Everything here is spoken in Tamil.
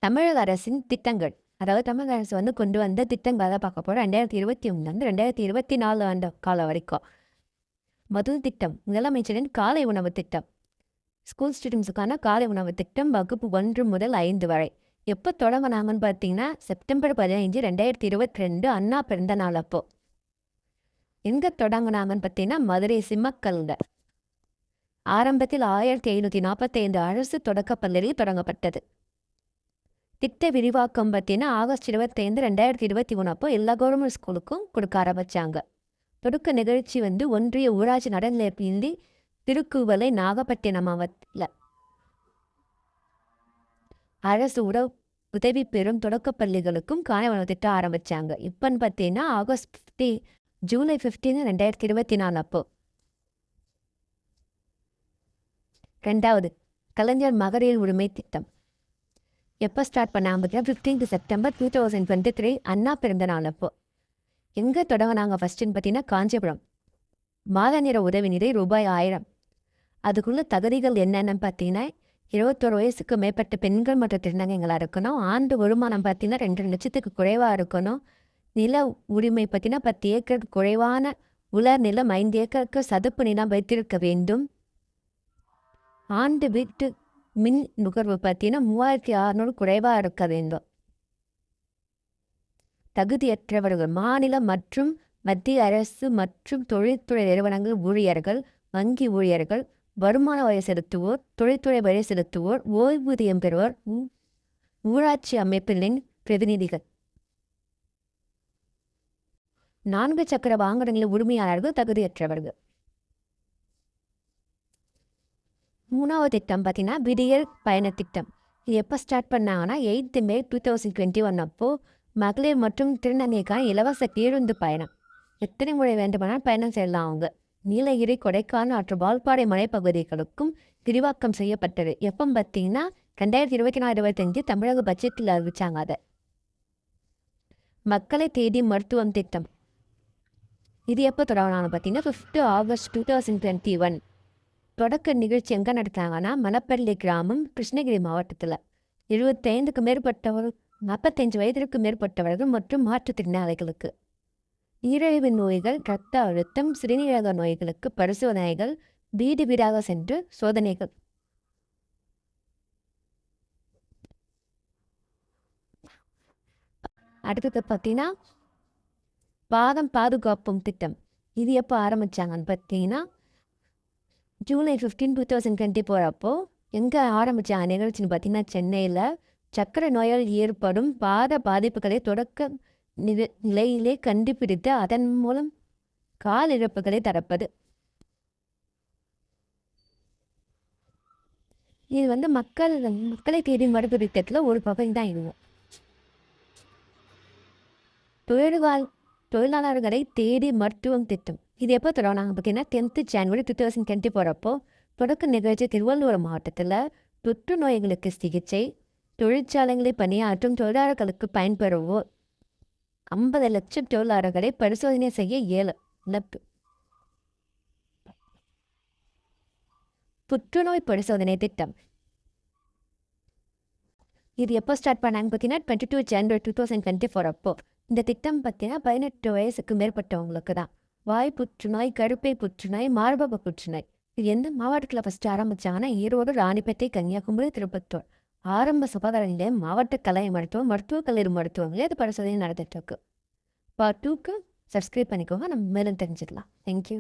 தமிழக அரசின் திட்டங்கள். அதாவது தமிழக அரசு வந்து கொண்டு வந்த திட்டங்கள தான் பார்க்க போறோம். 2021 2024 ஆண்டு காலம் வரைக்கும். முதல் திட்டம், முதலமைச்சரின் காலை உணவு திட்டம். ஸ்கூல் ஸ்டூடெண்ட்ஸுக்கான காலை உணவு திட்டம் வகுப்பு 1 முதல் 5 வரை. எப்போ தொடங்குனாங்கன்னு பார்த்தீங்கன்னா, செப்டம்பர் 15, 2022 அண்ணா பிறந்த நாள் அப்போ. எங்கே தொடங்குனாங்கன்னு பார்த்தீங்கன்னா, மதுரை சிம்மக்கல்ல. ஆரம்பத்தில் 1545 அரசு தொடக்கப் பள்ளியில் தொடங்கப்பட்டது. திட்ட விரிவாக்கம் பார்த்தீங்கன்னா ஆகஸ்ட் 25, 2023 அப்போ எல்லா கவர்மெண்ட் ஸ்கூலுக்கும் கொடுக்க ஆரம்பிச்சாங்க. தொடக்க நிகழ்ச்சி வந்து ஒன்றிய ஊராட்சி நடுநிலைப்பள்ளி திருக்குவளை நாகப்பட்டினம் மாவட்டத்தில் அரசு உதவி பெறும் தொடக்கப் பள்ளிகளுக்கும் காலை உணவு திட்டம் ஆரம்பிச்சாங்க. இப்போன்னு பார்த்தீங்கன்னா ஜூலை 15, 2024 அப்போ. ரெண்டாவது, கலைஞர் மகளிர் உரிமை திட்டம். எப்போ ஸ்டார்ட் பண்ணாங்க பார்த்தீங்கன்னா 15 செப்டம்பர் 2023 அண்ணா பிறந்த நாள் அப்போ. எங்கே தொடங்கினாங்க ஃபஸ்ட்டுன்னு பார்த்தீங்கன்னா காஞ்சிபுரம். மாத நேர உதவி நிதி ₹1000. அதுக்குள்ள தகுதிகள் என்னென்னு பார்த்தீங்கன்னா 21 வயசுக்கு மேற்பட்ட பெண்கள் மற்றும் திருநங்கைகளாக இருக்கணும். ஆண்டு வருமானம் பார்த்தீங்கன்னா 2 லட்சத்துக்கு குறைவாக இருக்கணும். நில உரிமை பார்த்தீங்கன்னா 10 ஏக்கருக்கு குறைவான உலர் நிலம் 5 ஏக்கருக்கு சதுப்பு நிலம் வைத்திருக்க வேண்டும். ஆண்டு வீட்டு மின் நுகர்வு பார்த்தீங்கன்னா 3600 குறைவாக இருக்க வேண்டும். தகுதியற்றவர்கள் மாநில மற்றும் மத்திய அரசு மற்றும் தொழில்துறை நிறுவனங்கள் ஊழியர்கள், வங்கி ஊழியர்கள், வருமான வரி செலுத்துவோர், தொழில்துறை வரி செலுத்துவோர், ஓய்வூதியம் பெறுவோர், ஊராட்சி அமைப்புகளின் பிரதிநிதிகள், 4 சக்கர வாகனங்களின் உரிமையாளர்கள் தகுதியற்றவர்கள். மூணாவது திட்டம் பார்த்தீங்கன்னா விடியல் பயண திட்டம். இது எப்போ ஸ்டார்ட் பண்ணாங்கன்னா 8 மே 2021 அப்போ மகளிர் மற்றும் திருநங்கைக்கான இலவச பேருந்து பயணம். எத்தனை முறை வேண்டுமானால் பயணம் செய்யலாம் அவங்க. நீலகிரி, கொடைக்கானல் மற்றும் வால்பாறை மலைப்பகுதிகளுக்கும் விரிவாக்கம் செய்யப்பட்டது. எப்போ பார்த்தீங்கன்னா 2024-25 தமிழக பட்ஜெட்டில் அறிவிச்சாங்க அதை. மக்களை தேடி மருத்துவம் திட்டம். இது எப்போ தொடங்கினாங்க பார்த்தீங்கன்னா 5 ஆகஸ்ட் 2021. தொடக்க நிகழ்ச்சி எங்கே நடத்தாங்கன்னா மணப்பள்ளி கிராமம், கிருஷ்ணகிரி மாவட்டத்தில். 75க்கு மேற்பட்டவர்கள், 45 வயதிற்கு மேற்பட்டவர்கள் மற்றும் மாற்றுத்திறனாளிகளுக்கு. நீரிழிவு நோய்கள், இரத்த அழுத்தம், சிறுநீரக நோய்களுக்கு பரிசோதனைகள், வீடு வீடாக சென்று சோதனைகள். அடுத்தது பார்த்தீங்கன்னா பாதம் பாதுகாப்பும் திட்டம். இது எப்போ ஆரம்பித்தாங்கன்னு பார்த்தீங்கன்னா ஜூலை 15, 2024 அப்போ. எங்கே ஆரம்பித்தாங்க நிகழ்ச்சின்னு பார்த்தீங்கன்னா சென்னையில். சர்க்கரை நோயால் ஏற்படும் பாத பாதிப்புகளை தொடக்க நிலையிலே கண்டுபிடித்து அதன் மூலம் கால் இழப்புகளை தரப்பது. இது வந்து மக்களை தேடி மருத்துவ திட்டத்தில் ஒரு பகுதி தான் இதுவும். தொழிலாளர்களை தேடி மருத்துவம் திட்டம். இது எப்போ தொடங்கினாங்க பார்த்தீங்கன்னா 10 ஜனவரி 2024 அப்போ. தொடக்க நிகழ்ச்சி திருவள்ளூர் மாவட்டத்தில் தொற்று நோய்களுக்கு சிகிச்சை, தொழிற்சாலைகளில் பணியாற்றும் தொழிலாளர்களுக்கு பயன்பெறுவோர் 50 லட்சம் தொழிலாளர்களை பரிசோதனை செய்ய 7 இழப்பு. புற்றுநோய் பரிசோதனை திட்டம். இது எப்போ ஸ்டார்ட் பண்ணாங்க பார்த்தீங்கன்னா 22 ஜனவரி 2024 அப்போ. இந்த திட்டம் பார்த்தீங்கன்னா 18 வயசுக்கு மேற்பட்டவங்களுக்கு தான். வாய் புற்றுநோய், கருப்பை புற்றுநோய், மார்பக புற்றுநோய். இது எந்த மாவட்டத்தில் ஃபஸ்ட்டு ஆரம்பித்தாங்கன்னா ஈரோடு, ராணிப்பேட்டை, கன்னியாகுமரி, திருப்பத்தூர். ஆரம்ப சுகாதார நிலையம், மாவட்ட கலை மருத்துவம், மருத்துவக் கல்லூரி மருத்துவங்களே அது பரிசோதனை நடந்துகிட்ருக்கு. பார்ட் 2க்கு சப்ஸ்கிரைப் பண்ணிக்கோங்க. நம்ம மேலும் தெரிஞ்சுக்கலாம். தேங்க்யூ.